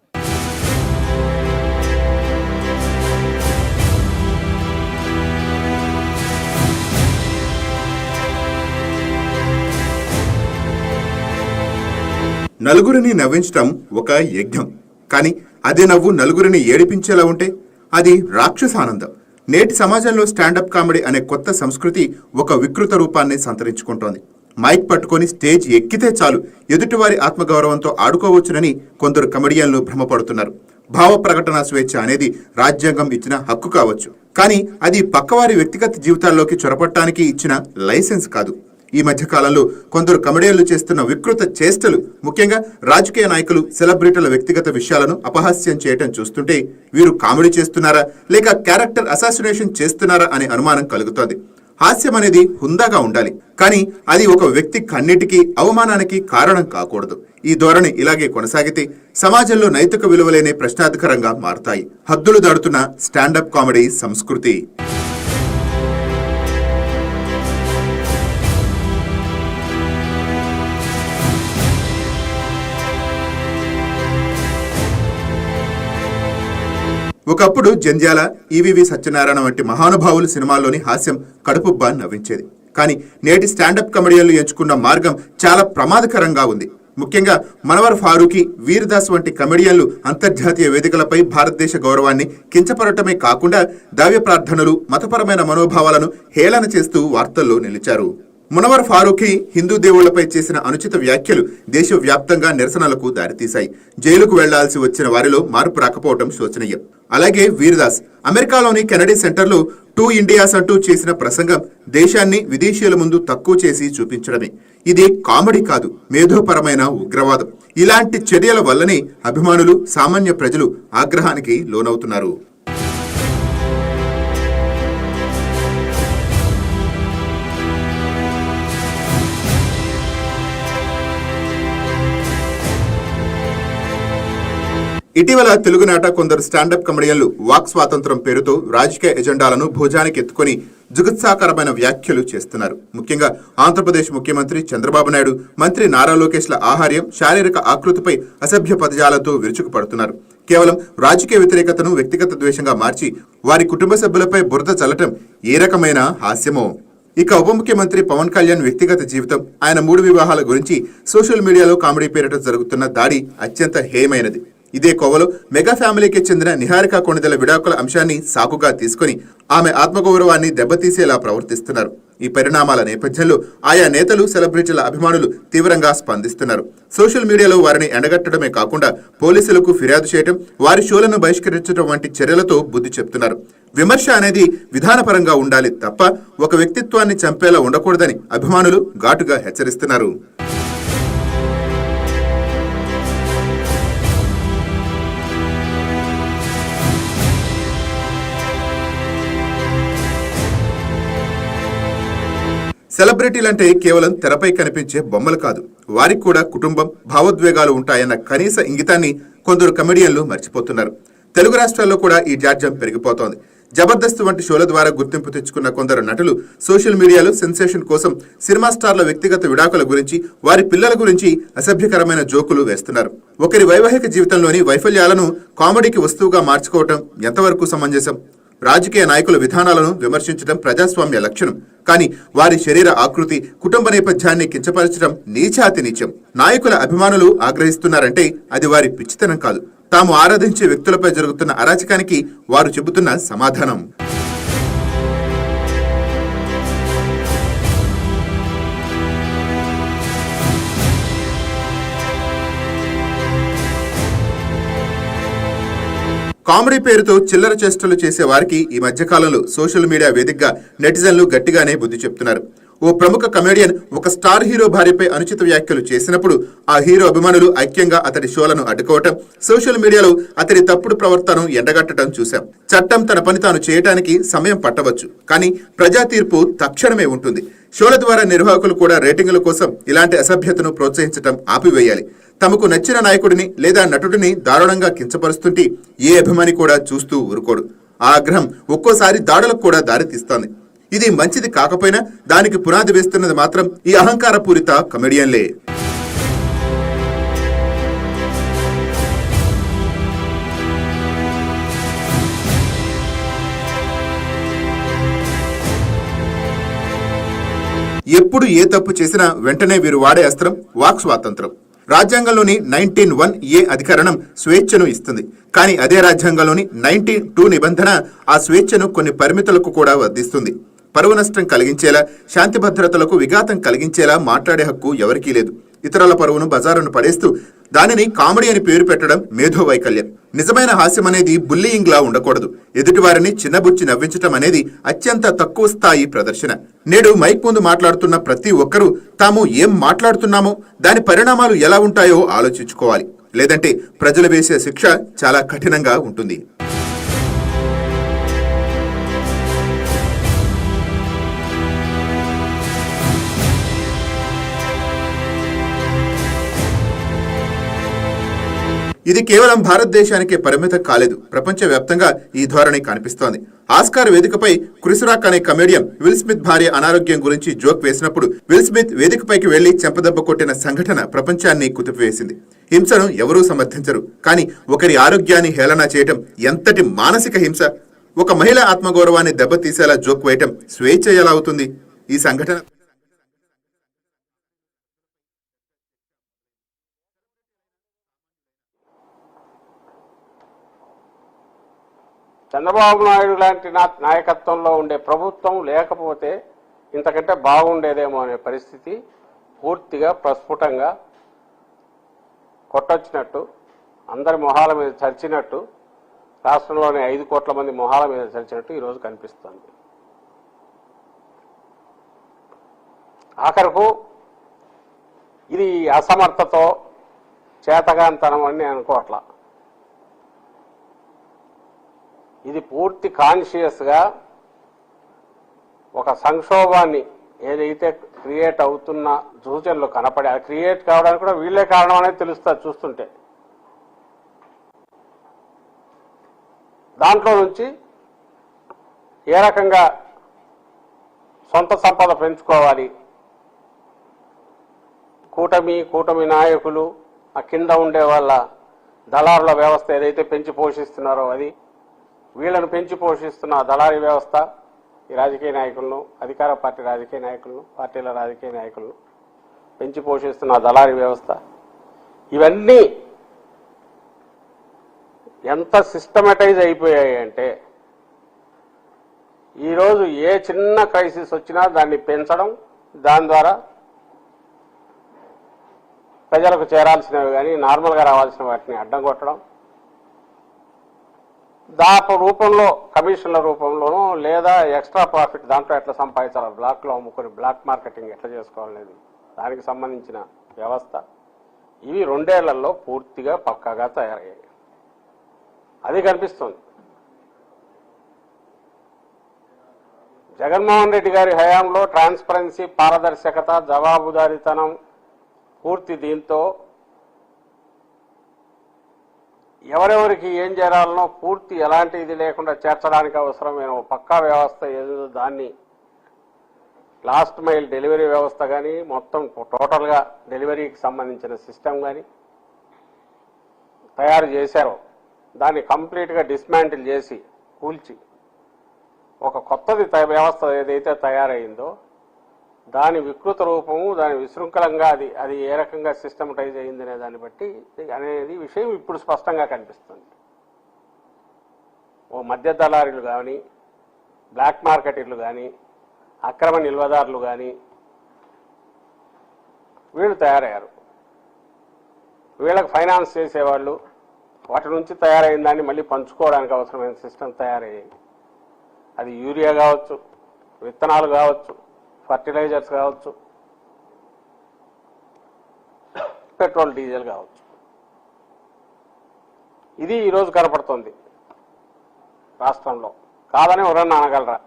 నలుగురిని నవ్వించటం ఒక యజ్ఞం, కానీ అదే నవ్వు నలుగురిని ఏడిపించేలా ఉంటే అది రాక్షసానందం. నేటి సమాజంలో స్టాండప్ కామెడీ అనే కొత్త సంస్కృతి ఒక వికృత రూపాన్ని సంతరించుకుంటోంది. మైక్ పట్టుకొని స్టేజ్ ఎక్కితే చాలు ఎదుటివారి ఆత్మగౌరవంతో ఆడుకోవచ్చునని కొందరు కమెడియన్లు భ్రమపడుతున్నారు. భావ ప్రకటన స్వేచ్ఛ అనేది రాజ్యాంగం ఇచ్చిన హక్కు కావచ్చు, కానీ అది పక్కవారి వ్యక్తిగత జీవితాల్లోకి చొరపట్టడానికి ఇచ్చిన లైసెన్స్ కాదు. ఈ మధ్య కాలంలో కొందరు కమెడియన్లు చేస్తున్న వికృత చేష్టలు, ముఖ్యంగా రాజకీయ నాయకులు, సెలబ్రిటీల వ్యక్తిగత విషయాలను అపహాస్యం చేయటం చూస్తుంటే వీరు కామెడీ చేస్తున్నారా లేక క్యారెక్టర్ అసాసినేషన్ చేస్తున్నారా అనే అనుమానం కలుగుతోంది. హాస్యం అనేది హుందాగా ఉండాలి, కానీ అది ఒక వ్యక్తి కన్నిటికీ అవమానానికి కారణం కాకూడదు. ఈ ధోరణి ఇలాగే కొనసాగితే సమాజంలో నైతిక విలువలేనే ప్రశ్నార్థకరంగా మారుతాయి. హద్దులు దాటుతున్న స్టాండప్ కామెడీ సంస్కృతి. ఒకప్పుడు జంధ్యాల, ఈవీవి సత్యనారాయణ వంటి మహానుభావులు సినిమాల్లోని హాస్యం కడుపుబ్బా నవ్వించేది. కానీ నేటి స్టాండప్ కమెడియన్లు ఎంచుకున్న మార్గం చాలా ప్రమాదకరంగా ఉంది. ముఖ్యంగా మనవర్ ఫారూఖీ, వీర్దాస్ వంటి కమెడియన్లు అంతర్జాతీయ వేదికలపై భారతదేశ గౌరవాన్ని కించపరటమే కాకుండా దైవ ప్రార్థనలు, మతపరమైన మనోభావాలను హేళన చేస్తూ వార్తల్లో నిలిచారు. మునవర్ ఫారూఖీ హిందూ దేవుళ్లపై చేసిన అనుచిత వ్యాఖ్యలు దేశవ్యాప్తంగా నిరసనలకు దారితీశాయి. జైలుకు వెళ్లాల్సి వచ్చిన వారిలో మార్పు రాకపోవడం శోచనీయం. అలాగే వీర్దాస్ అమెరికాలోని కెనడీ సెంటర్లో 2 ఇండియాస్ అంటూ చేసిన ప్రసంగం దేశాన్ని విదేశీయుల ముందు తక్కువ చేసి చూపించడమే. ఇది కామెడీ కాదు, మేధోపరమైన ఉగ్రవాదం. ఇలాంటి చర్యల వల్లనే అభిమానులు, సామాన్య ప్రజలు ఆగ్రహానికి లోనవుతున్నారు. ఇటీవల తెలుగునాట కొందరు స్టాండప్ కమెడియన్లు వాక్ స్వాతంత్రం పేరుతో రాజకీయ ఎజెండాలను భుజానికి ఎత్తుకొని జుగుత్సాకరమైన వ్యాఖ్యలు చేస్తున్నారు. ముఖ్యంగా ఆంధ్రప్రదేశ్ ముఖ్యమంత్రి చంద్రబాబు నాయుడు, మంత్రి నారా లోకేష్ల ఆహార్యం, శారీరక ఆకృతిపై అసభ్య పదజాలతో విరుచుకుపడుతున్నారు. కేవలం రాజకీయ వ్యతిరేకతను వ్యక్తిగత ద్వేషంగా మార్చి వారి కుటుంబ సభ్యులపై బురద చల్లటం ఏ రకమైన హాస్యమో. ఇక ఉప ముఖ్యమంత్రి పవన్ కళ్యాణ్ వ్యక్తిగత జీవితం, ఆయన 3 వివాహాల గురించి సోషల్ మీడియాలో కామెడీ పేరిట జరుగుతున్న దాడి అత్యంత హేయమైనది. ఇదే కోవలో మెగా ఫ్యామిలీకి చెందిన నిహారిక కొణిదెల విడాకుల అంశాన్ని సాకుగా తీసుకుని ఆమె ఆత్మగౌరవాన్ని దెబ్బతీసేలా ప్రవర్తిస్తున్నారు. ఈ పరిణామాల నేపథ్యంలో ఆయా నేతలు, సెలబ్రిటీల అభిమానులు తీవ్రంగా స్పందిస్తున్నారు. సోషల్ మీడియాలో వారిని ఎండగట్టడమే కాకుండా పోలీసులకు ఫిర్యాదు చేయడం, వారి షోలను బహిష్కరించడం వంటి చర్యలతో బుద్ధి చెప్తున్నారు. విమర్శ అనేది విధానపరంగా ఉండాలి తప్ప ఒక వ్యక్తిత్వాన్ని చంపేలా ఉండకూడదని అభిమానులు ఘాటుగా హెచ్చరిస్తున్నారు. సెలబ్రిటీలంటే కేవలం తెరపై కనిపించే బొమ్మలు కాదు, వారికి కూడా కుటుంబం, భావోద్వేగాలు ఉంటాయన్న కనీస ఇంగితాన్ని కొందరు కమెడియన్లు మర్చిపోతున్నారు. తెలుగు రాష్ట్రాల్లో కూడా ఈ జాడ్యం పెరిగిపోతోంది. జబర్దస్త్ వంటి షోల ద్వారా గుర్తింపు తెచ్చుకున్న కొందరు నటులు సోషల్ మీడియాలో సెన్సేషన్ కోసం సినిమా స్టార్ల వ్యక్తిగత విడాకుల గురించి, వారి పిల్లల గురించి అసభ్యకరమైన జోకులు వేస్తున్నారు. ఒకరి వైవాహిక జీవితంలోని వైఫల్యాలను కామెడీకి వస్తువుగా మార్చుకోవటం ఎంతవరకు సమంజసం? రాజకీయ నాయకుల విధానాలను విమర్శించడం ప్రజాస్వామ్య లక్షణం. కానీ వారి శరీర ఆకృతి, కుటుంబ నేపథ్యాన్ని కించపరచడం నీచాతి నీచం. నాయకుల అభిమానులు ఆగ్రహిస్తున్నారంటే అది వారి పిచ్చితనం కాదు, తాము ఆరాధించే వ్యక్తులపై జరుగుతున్న అరాచకానికి వారు చెబుతున్న సమాధానం. కామెడీ పేరుతో చిల్లర చేష్టలు చేసే వారికి ఈ మధ్యకాలంలో సోషల్ మీడియా వేదికగా నెటిజన్లు గట్టిగానే బుద్ధి చెప్తున్నారు. ఓ ప్రముఖ కమెడియన్ ఒక స్టార్ హీరో భార్యపై అనుచిత వ్యాఖ్యలు చేసినప్పుడు ఆ హీరో అభిమానులు ఐక్యంగా అతడి షోలను అడ్డుకోవటం, సోషల్ మీడియాలో అతడి తప్పుడు ప్రవర్తనను ఎండగట్టడం చూశాం. చట్టం తన పని తాను చేయటానికి సమయం పట్టవచ్చు, కానీ ప్రజా తీర్పు తక్షణమే ఉంటుంది. షోల ద్వారా నిర్వాహకులు కూడా రేటింగుల కోసం ఇలాంటి అసభ్యతను ప్రోత్సహించడం ఆపివేయాలి. తమకు నచ్చిన నాయకుడిని లేదా నటుడిని దారుణంగా కించపరుస్తుంటే ఏ అభిమాని కూడా చూస్తూ ఊరుకోడు. ఆ ఆగ్రహం ఒక్కోసారి దాడులకు కూడా దారితీస్తోంది. ఇది మంచిది కాకపోయినా దానికి పునాది వేస్తున్నది మాత్రం ఈ అహంకారపూరిత కమెడియన్లే. ఎప్పుడు ఏ తప్పు చేసినా వెంటనే వీరు వాడే అస్త్రం వాక్ స్వాతంత్రం. రాజ్యాంగంలోని 19(1)A అధికరణం స్వేచ్ఛను ఇస్తుంది. కానీ అదే రాజ్యాంగంలోని 19(2) నిబంధన ఆ స్వేచ్ఛను కొన్ని పరిమితులకు కూడా వర్తిస్తుంది. పరువు నష్టం కలిగించేలా, శాంతి భద్రతలకు విఘాతం కలిగించేలా మాట్లాడే హక్కు ఎవరికీ లేదు. ఇతరుల పరువును బజారును పడేస్తూ దానిని కామెడీ అని పేరు పెట్టడం మేధో వైకల్యం. నిజమైన హాస్యం అనేది బుల్లీయింగ్ లా ఉండకూడదు. ఎదుటివారిని చిన్నబుచ్చి నవ్వించటం అనేది అత్యంత తక్కువ స్థాయి ప్రదర్శన. నేడు మైక్ ముందు మాట్లాడుతున్న ప్రతి ఒక్కరూ తాము ఏం మాట్లాడుతున్నామో, దాని పరిణామాలు ఎలా ఉంటాయో ఆలోచించుకోవాలి. లేదంటే ప్రజలు వేసే శిక్ష చాలా కఠినంగా ఉంటుంది. ఇది కేవలం భారతదేశానికే పరిమితం కాలేదు, ప్రపంచవ్యాప్తంగా ఈ ధోరణి కనిపిస్తోంది. ఆస్కార్ వేదికపై క్రిస్ రాక్ అనే కమెడియన్ విల్ స్మిత్ భార్య అనారోగ్యం గురించి జోక్ వేసినప్పుడు విల్ స్మిత్ వేదికపైకి వెళ్లి చెంపదెబ్బ కొట్టిన సంఘటన ప్రపంచాన్ని కుదిపివేసింది. హింసను ఎవరూ సమర్థించరు, కానీ ఒకరి ఆరోగ్యాన్ని హేళన చేయటం ఎంతటి మానసిక హింస! ఒక మహిళ ఆత్మగౌరవాన్ని దెబ్బతీసేలా జోక్ వేయటం స్వేచ్ఛ ఎలా అవుతుంది? ఈ సంఘటన చంద్రబాబు నాయుడు లాంటి నాయకత్వంలో ఉండే ప్రభుత్వం లేకపోతే ఇంతకంటే బాగుండేదేమో అనే పరిస్థితి పూర్తిగా ప్రస్ఫుటంగా కొట్టొచ్చినట్టు, అందరి మొహాల మీద చర్చినట్టు, రాష్ట్రంలోని 5 కోట్ల మంది మొహాల మీద చర్చినట్టు ఈరోజు కనిపిస్తుంది. ఆఖరకు ఇది అసమర్థతో చేతగాంతనం అని నేను అనుకోవట్లా. ఇది పూర్తి కాన్షియస్గా ఒక సంక్షోభాన్ని ఏదైతే క్రియేట్ అవుతున్న సూచనలు కనపడే, అది క్రియేట్ కావడానికి కూడా వీళ్ళే కారణం అనేది తెలుస్తుంది చూస్తుంటే. దాంట్లో నుంచి ఏ రకంగా సొంత సంపద పెంచుకోవాలి. కూటమి నాయకులు ఆ కింద ఉండే వాళ్ళ దళారుల వ్యవస్థ ఏదైతే పెంచి పోషిస్తున్నారో అది, వీళ్ళను పెంచి పోషిస్తున్న దళారీ వ్యవస్థ, ఈ రాజకీయ నాయకులను, అధికార పార్టీ రాజకీయ నాయకులను, పార్టీల రాజకీయ నాయకులను పెంచి పోషిస్తున్న దళారీ వ్యవస్థ, ఇవన్నీ ఎంత సిస్టమటైజ్ అయిపోయాయి అంటే ఈరోజు ఏ చిన్న క్రైసిస్ వచ్చినా దాన్ని పెంచడం, దాని ద్వారా ప్రజలకు చేరాల్సినవి కానీ నార్మల్గా రావాల్సిన వాటిని అడ్డం కొట్టడం, దాపు రూపంలో కమిషన్ల రూపంలోనూ లేదా ఎక్స్ట్రా ప్రాఫిట్ దాంట్లో ఎట్లా సంపాదించాలి, బ్లాక్లో అమ్ముకొని బ్లాక్ మార్కెటింగ్ ఎట్లా చేసుకోవాలనేది దానికి సంబంధించిన వ్యవస్థ, ఇవి 2 ఏళ్లలో పూర్తిగా పక్కాగా తయారయ్యాయి. అది కనిపిస్తుంది. జగన్మోహన్ రెడ్డి గారి హయాంలో ట్రాన్స్పరెన్సీ, పారదర్శకత, జవాబుదారీతనం పూర్తి, దీంతో ఎవరెవరికి ఏం చేరాలనో పూర్తి ఎలాంటి ఇది లేకుండా చేర్చడానికి అవసరమైన పక్కా వ్యవస్థ ఏదో దాన్ని లాస్ట్ మైల్ డెలివరీ వ్యవస్థ కానీ, మొత్తం టోటల్గా డెలివరీకి సంబంధించిన సిస్టమ్ కానీ తయారు చేశారో దాన్ని కంప్లీట్గా డిస్మాంటిల్ చేసి కూల్చి ఒక కొత్తది వ్యవస్థ ఏదైతే తయారైందో దాని వికృత రూపము, దాని విశృంఖలంగా అది ఏ రకంగా సిస్టమటైజ్ అయిందనే దాన్ని బట్టి అనేది విషయం ఇప్పుడు స్పష్టంగా కనిపిస్తుంది. ఓ మధ్య దళారీలు కానీ, బ్లాక్ మార్కెటర్లు కానీ, అక్రమ నిల్వదారులు కానీ వీళ్ళు తయారయ్యారు. వీళ్ళకి ఫైనాన్స్ చేసేవాళ్ళు, వాటి నుంచి తయారైన దాన్ని మళ్ళీ పంచుకోవడానికి అవసరమైన సిస్టమ్ తయారయ్యాయి. అది యూరియా కావచ్చు, విత్తనాలు కావచ్చు, ఫర్టిలైజర్స్ కావచ్చు, పెట్రోల్ డీజిల్ కావచ్చు. ఇది ఈరోజు కనపడుతుంది రాష్ట్రంలో. కాదని ఎవరన్నా అనగలరా?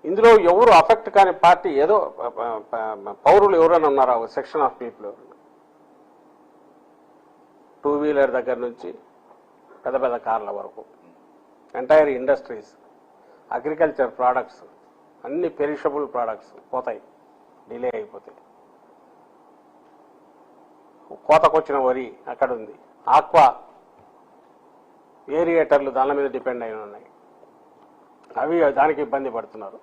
ఇందులో ఎవరు అఫెక్ట్ కాని పార్టీ, ఏదో పౌరులు ఎవరైనా ఉన్నారా? సెక్షన్ ఆఫ్ పీపుల్, 2 వీలర్ దగ్గర నుంచి పెద్ద పెద్ద కార్ల వరకు, ఎంటైర్ ఇండస్ట్రీస్, అగ్రికల్చర్ ప్రోడక్ట్స్, అన్ని పెరిషబుల్ ప్రోడక్ట్స్ పోతాయి, డిలే అయిపోతాయి. కోతకొచ్చిన వరి అక్కడ ఉంది, ఆక్వా ఏరియేటర్లు దాని మీద డిపెండ్ అయి ఉన్నాయి, అవి దానికి ఇబ్బంది పడుతున్నారు.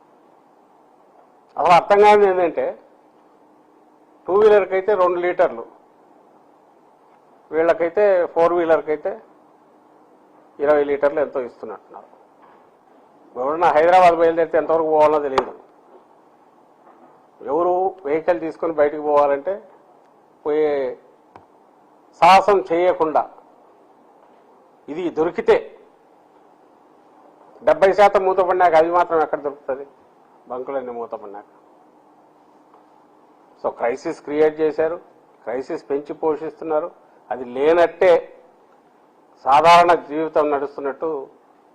అసలు అర్థం కానిది ఏంటంటే 2 వీలర్కి అయితే 2 లీటర్లు, వీళ్ళకైతే 4 వీలర్కి అయితే 20 లీటర్లు ఎంతో ఇస్తున్నట్టున్నారు. ఎవరన్నా హైదరాబాద్ బయలుదేరితే ఎంతవరకు పోవాలో తెలియదు. ఎవరు వెహికల్ తీసుకొని బయటకు పోవాలంటే పోయే సాహసం చేయకుండా, ఇది దొరికితే 70% మూతపడినాక అది మాత్రం ఎక్కడ దొరుకుతుంది? బంకులన్నీ మూతపడినాక. సో క్రైసిస్ క్రియేట్ చేశారు, క్రైసిస్ పెంచి పోషిస్తున్నారు. అది లేనట్టే సాధారణ జీవితం నడుస్తున్నట్టు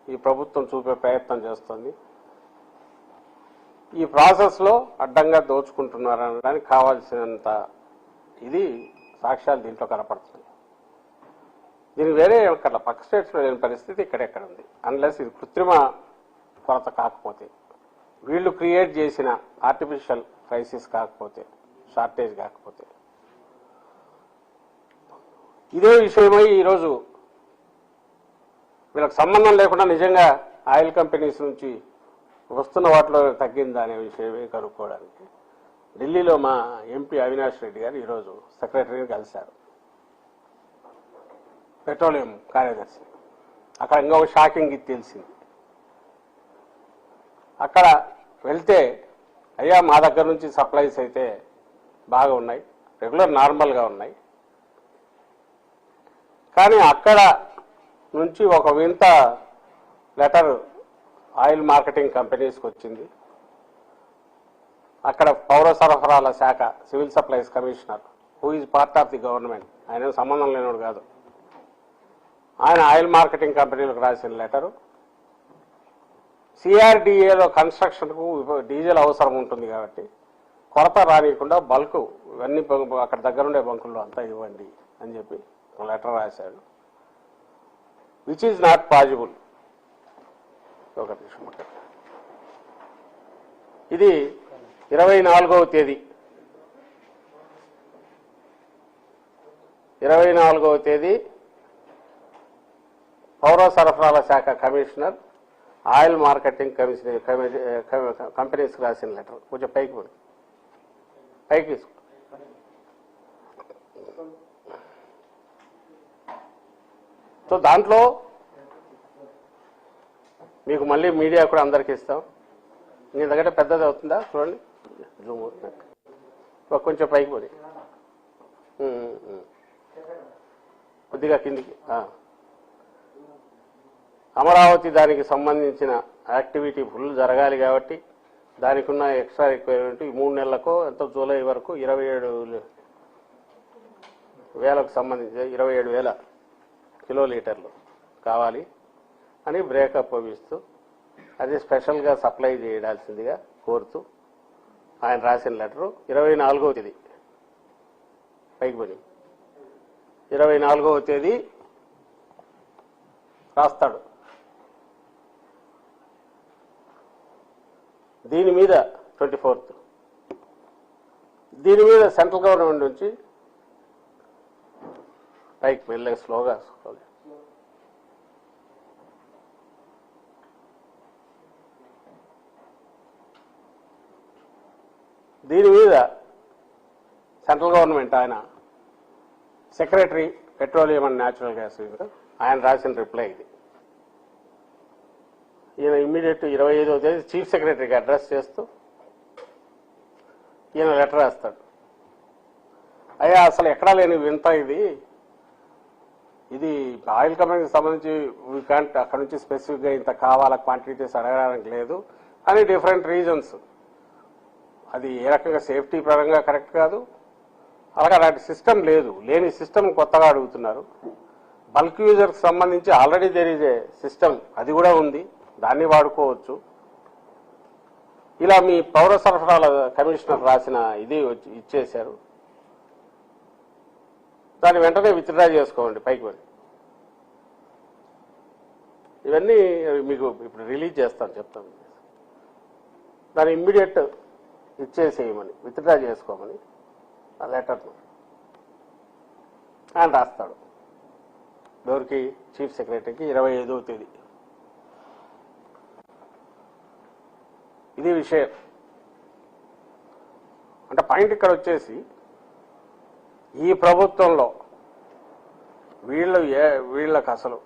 ఈ ప్రభుత్వం చూపే ప్రయత్నం చేస్తుంది. ఈ ప్రాసెస్లో అడ్డంగా దోచుకుంటున్నారు అనడానికి కావాల్సినంత ఇది సాక్ష్యాలు దీంట్లో కనపడుతుంది. దీనికి వేరే ఎక్కడ పక్క స్టేట్స్లో లేని పరిస్థితి ఇక్కడెక్కడ ఉంది, అన్లెస్ ఇది కృత్రిమ కొరత కాకపోతే, వీళ్ళు క్రియేట్ చేసిన ఆర్టిఫిషియల్ క్రైసిస్ కాకపోతే, షార్టేజ్ కాకపోతే. ఇదే విషయమై ఈరోజు వీళ్ళకి సంబంధం లేకుండా నిజంగా ఆయిల్ కంపెనీస్ నుంచి వస్తున్న వాటిలో తగ్గిందా అనే విషయమే కనుక్కోవడానికి ఢిల్లీలో మా ఎంపీ అవినాష్ రెడ్డి గారు ఈరోజు సెక్రటరీని కలిశారు, పెట్రోలియం కార్యదర్శి. అక్కడ ఇంకొక షాకింగ్ ఇది తెలిసింది. అక్కడ వెళ్తే, అయ్యా మా దగ్గర నుంచి సప్లైస్ అయితే బాగా ఉన్నాయి, రెగ్యులర్ నార్మల్గా ఉన్నాయి, కానీ అక్కడ నుంచి ఒక వింత లెటర్ ఆయిల్ మార్కెటింగ్ కంపెనీస్కి వచ్చింది. అక్కడ పౌర సరఫరాల శాఖ civil supplies commissioner, who is part of the government, ఆయన సంబంధం లేనివాడు కాదు, ఆయన ఆయిల్ మార్కెటింగ్ కంపెనీలకు రాసిన లెటరు, సిఆర్డిఏలో కన్స్ట్రక్షన్కు డీజిల్ అవసరం ఉంటుంది కాబట్టి కొరత రానియకుండా బల్క్ ఇవన్నీ అక్కడ దగ్గరుండే బంకుల్లో అంతా ఇవ్వండి అని చెప్పి లెటర్ రాశాడు. Which is not possible. ఒక నిమిషం. ఇది 24వ తేదీ 24వ తేదీ పౌర సరఫరాల శాఖ కమిషనర్ ఆయిల్ మార్కెటింగ్ కంపెనీస్కి రాసిన లెటర్. కొంచెం పైకి తీసుకో. సో దాంట్లో మీకు మళ్ళీ మీడియా కూడా అందరికి ఇస్తాం. నీ దగ్గర పెద్దది అవుతుందా చూడండి, జూమ్ కొంచెం పైకి పోయి కొద్దిగా కిందికి. అమరావతి దానికి సంబంధించిన యాక్టివిటీ ఫుల్ జరగాలి కాబట్టి దానికి ఉన్న ఎక్స్ట్రా రిక్వైర్మెంట్ ఈ 3 నెలలకు ఎంతో జూలై వరకు 27,000కు సంబంధించి 27,000 కిలోలీటర్లు కావాలి అని బ్రేకప్ ఇస్తూ అది స్పెషల్గా సప్లై చేయాల్సిందిగా కోరుతూ ఆయన రాసిన లెటరు 24వ తేదీ పైకి పోయి 24వ తేదీ రాస్తాడు. దీని మీద 24th దీని మీద సెంట్రల్ గవర్నమెంట్ నుంచి పైకి మెల్లగా స్లోగా దీని మీద సెంట్రల్ గవర్నమెంట్ ఆయన secretary petroleum and natural gas ఆయన రాసిన రిప్లై ఇది. ఈయన ఇమ్మీడియట్ 25వ తేదీ చీఫ్ సెక్రటరీకి అడ్రస్ చేస్తూ ఈయన లెటర్ రాస్తాడు. అయ్యా అసలు ఎక్కడా లేని వింత ఇది ఆయిల్ కంపెనీకి సంబంధించి అక్కడ నుంచి స్పెసిఫిక్గా ఇంత కావాలా క్వాంటిటీస్ అడగడానికి లేదు అని డిఫరెంట్ రీజన్స్. అది ఏ రకంగా సేఫ్టీ పరంగా కరెక్ట్ కాదు, అలాగే అలాంటి సిస్టమ్ లేదు, లేని సిస్టమ్ కొత్తగా అడుగుతున్నారు. బల్క్ యూజర్కి సంబంధించి already there is a system, అది కూడా ఉంది, దాన్ని వాడుకోవచ్చు. ఇలా మీ పౌర సరఫరాల కమిషనర్ రాసిన ఇది ఇచ్చేశారు. దాన్ని వెంటనే విత్డ్రా చేసుకోండి పైకి వెళ్ళి. ఇవన్నీ మీకు ఇప్పుడు రిలీజ్ చేస్తాను, చెప్తాను. దాన్ని ఇమ్మీడియట్ ఇచ్చేసేయమని, విత్డ్రా చేసుకోమని ఆ లెటర్ను ఆయన రాస్తాడు. ఎవరికి? చీఫ్ సెక్రటరీకి 25వ తేదీ. ఇది విషయం. అంటే పాయింట్ ఇక్కడ వచ్చేసి ఈ ప్రభుత్వంలో వీళ్ళకి అసలు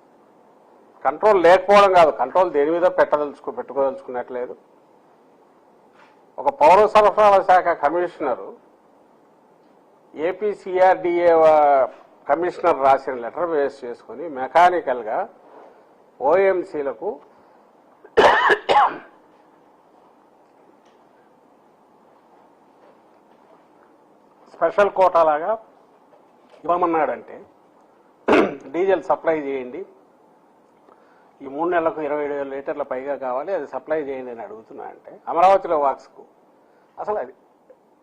కంట్రోల్ లేకపోవడం కాదు, కంట్రోల్ దేని మీద పెట్టుకోదలుచుకున్నట్లేదు. ఒక పౌర సరఫరాల శాఖ కమిషనరు ఏపీసీఆర్డీఏ కమిషనర్ రాసిన లెటర్ బేస్ చేసుకుని మెకానికల్గా ఓఎంసీలకు స్పెషల్ కోటాలాగా ఇవ్వమన్నాడంటే డీజిల్ సప్లై చేయండి, ఈ 3 నెలలకు 27,000 లీటర్ల పైగా కావాలి, అది సప్లై చేయండి అని అడుగుతున్నా అంటే అమరావతిలో వాక్స్కు అసలు అది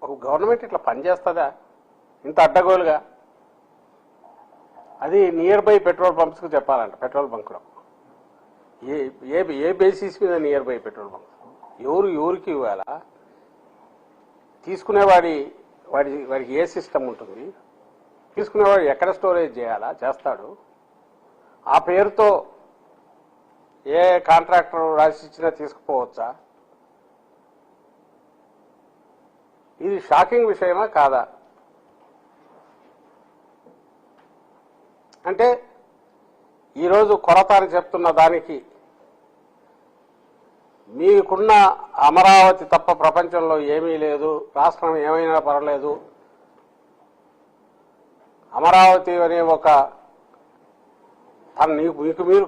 ఒక గవర్నమెంట్ ఇట్లా పనిచేస్తుందా ఇంత అడ్డగోలుగా? అది నియర్ బై పెట్రోల్ పంప్స్కు చెప్పాలంట. పెట్రోల్ బంక్లో ఏ బేసిస్ మీద నియర్ బై పెట్రోల్ బంక్? ఎవరికి ఇవ్వాలా? వాడికి ఏ సిస్టమ్ ఉంటుంది? తీసుకునేవాడు ఎక్కడ స్టోరేజ్ చేయాలా? చేస్తాడు. ఆ పేరుతో ఏ కాంట్రాక్టర్ రాసి ఇచ్చినా తీసుకుపోవచ్చా? ఇది షాకింగ్ విషయమా కాదా? అంటే ఈరోజు కొరత అని చెప్తున్న దానికి మీకున్న అమరావతి తప్ప ప్రపంచంలో ఏమీ లేదు, రాష్ట్రం ఏమైనా పర్వాలేదు, అమరావతి అనే ఒక మీకు మీరు